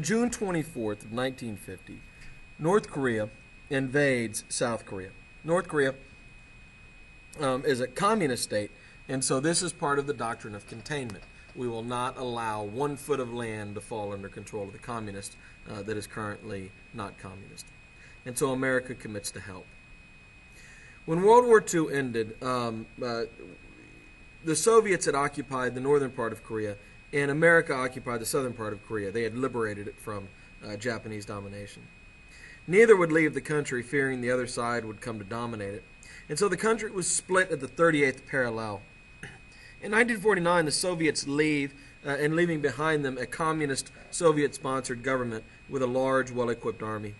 June 24th of 1950, North Korea invades South Korea. North Korea is a communist state, and so this is part of the doctrine of containment. We will not allow 1 foot of land to fall under control of the communist that is currently not communist. And so America commits to help. When World War II ended, the Soviets had occupied the northern part of Korea, and America occupied the southern part of Korea. They had liberated it from Japanese domination. Neither would leave the country, fearing the other side would come to dominate it. And so the country was split at the 38th parallel. In 1949, the Soviets leave, and leaving behind them a communist Soviet-sponsored government with a large, well-equipped army.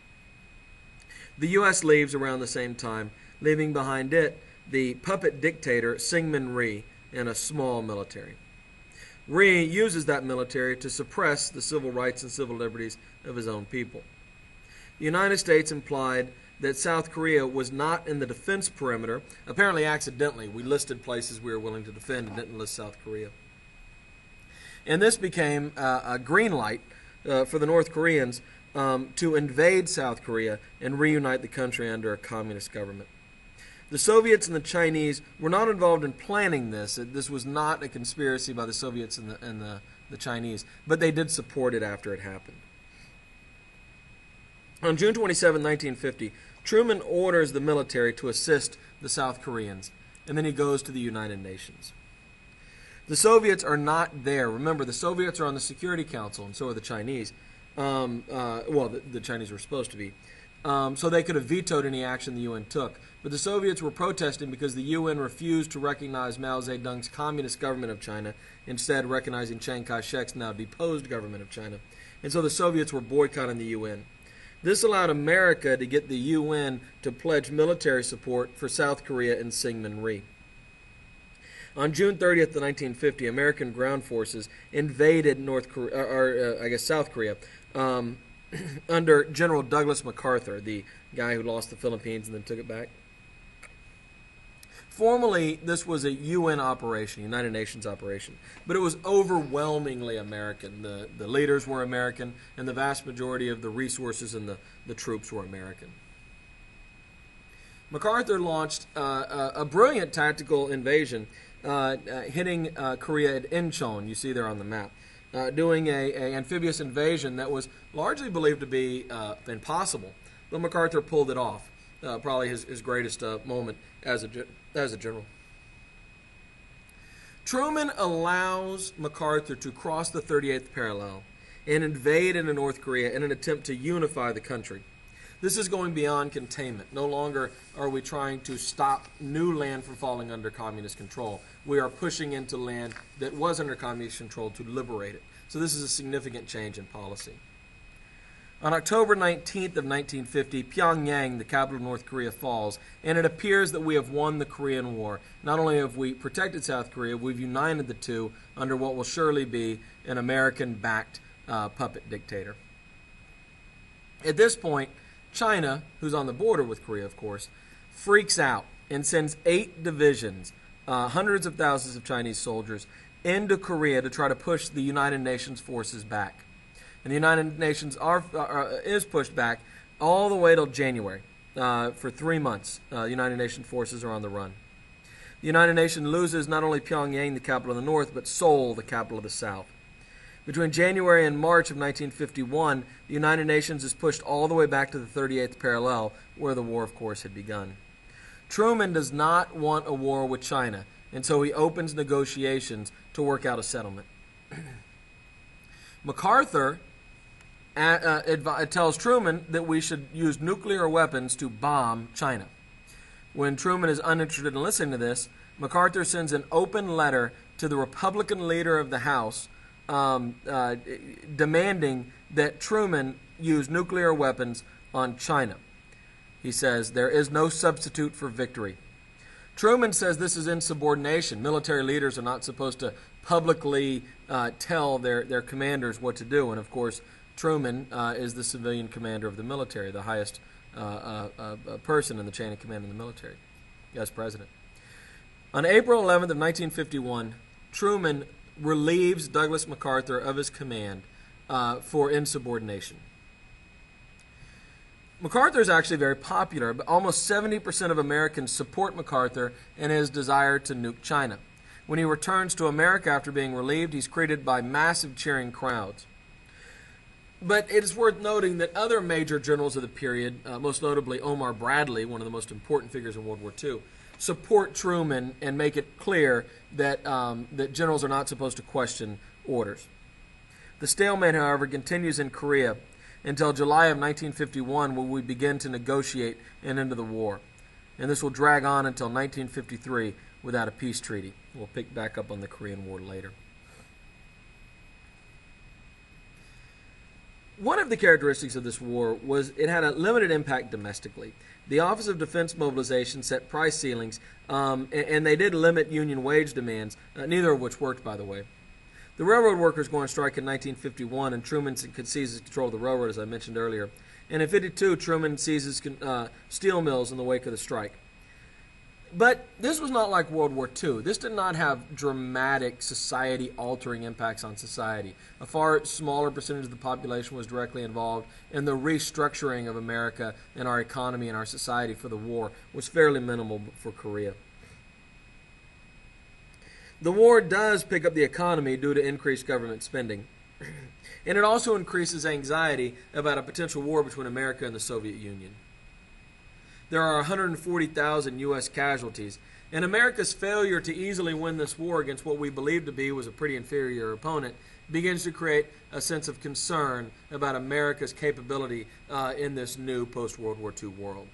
The U.S. leaves around the same time, leaving behind it the puppet dictator Syngman Rhee and a small military. Rhee uses that military to suppress the civil rights and civil liberties of his own people. The United States implied that South Korea was not in the defense perimeter. Apparently accidentally, we listed places we were willing to defend and didn't list South Korea. And this became a green light for the North Koreans to invade South Korea and reunite the country under a communist government. The Soviets and the Chinese were not involved in planning this. This was not a conspiracy by the Soviets and the Chinese, but they did support it after it happened. On June 27, 1950, Truman orders the military to assist the South Koreans, and then he goes to the United Nations. The Soviets are not there. Remember, the Soviets are on the Security Council, and so are the Chinese. The Chinese were supposed to be. So they could have vetoed any action the UN took. But the Soviets were protesting because the UN refused to recognize Mao Zedong's communist government of China, instead recognizing Chiang Kai-shek's now deposed government of China. And so the Soviets were boycotting the UN. This allowed America to get the UN to pledge military support for South Korea and Syngman Rhee. On June 30th, 1950, American ground forces invaded South Korea under General Douglas MacArthur, the guy who lost the Philippines and then took it back. Formally, this was a UN operation, United Nations operation, but it was overwhelmingly American. The leaders were American, and the vast majority of the resources and the troops were American. MacArthur launched a brilliant tactical invasion, hitting Korea at Incheon, you see there on the map, doing an amphibious invasion that was largely believed to be impossible, but MacArthur pulled it off. Probably his greatest moment as a general. Truman allows MacArthur to cross the 38th parallel and invade into North Korea in an attempt to unify the country. This is going beyond containment. No longer are we trying to stop new land from falling under communist control. We are pushing into land that was under communist control to liberate it. So this is a significant change in policy. On October 19th of 1950, Pyongyang, the capital of North Korea, falls, and it appears that we have won the Korean War. Not only have we protected South Korea, we've united the two under what will surely be an American-backed puppet dictator. At this point, China, who's on the border with Korea, of course, freaks out and sends 8 divisions, hundreds of thousands of Chinese soldiers, into Korea to try to push the United Nations forces back. And the United Nations is pushed back all the way till January. For 3 months, the United Nations forces are on the run. The United Nations loses not only Pyongyang, the capital of the north, but Seoul, the capital of the south. Between January and March of 1951, the United Nations is pushed all the way back to the 38th parallel, where the war, of course, had begun. Truman does not want a war with China, and so he opens negotiations to work out a settlement. MacArthur tells Truman that we should use nuclear weapons to bomb China. When Truman is uninterested in listening to this, MacArthur sends an open letter to the Republican leader of the House demanding that Truman use nuclear weapons on China. He says, there is no substitute for victory. Truman says this is insubordination. Military leaders are not supposed to publicly tell their commanders what to do. And, of course, Truman is the civilian commander of the military, the highest person in the chain of command in the military, as president. On April 11th of 1951, Truman relieves Douglas MacArthur of his command for insubordination. MacArthur is actually very popular, but almost 70% of Americans support MacArthur in his desire to nuke China. When he returns to America after being relieved, he's greeted by massive cheering crowds. But it is worth noting that other major generals of the period, most notably Omar Bradley, one of the most important figures in World War II, support Truman and make it clear that, that generals are not supposed to question orders. The stalemate, however, continues in Korea until July of 1951, when we begin to negotiate an end to the war. And this will drag on until 1953 without a peace treaty. We'll pick back up on the Korean War later. One of the characteristics of this war was it had a limited impact domestically. The Office of Defense Mobilization set price ceilings, and they did limit union wage demands, neither of which worked, by the way. The railroad workers go on strike in 1951, and Truman seizes control of the railroad, as I mentioned earlier. And in 1952, Truman seizes steel mills in the wake of the strike. But this was not like World War II. This did not have dramatic society-altering impacts on society. A far smaller percentage of the population was directly involved, and the restructuring of America and our economy and our society for the war was fairly minimal for Korea. The war does pick up the economy due to increased government spending. And it also increases anxiety about a potential war between America and the Soviet Union. There are 140,000 U.S. casualties, and America's failure to easily win this war against what we believed to be was a pretty inferior opponent begins to create a sense of concern about America's capability in this new post-World War II world.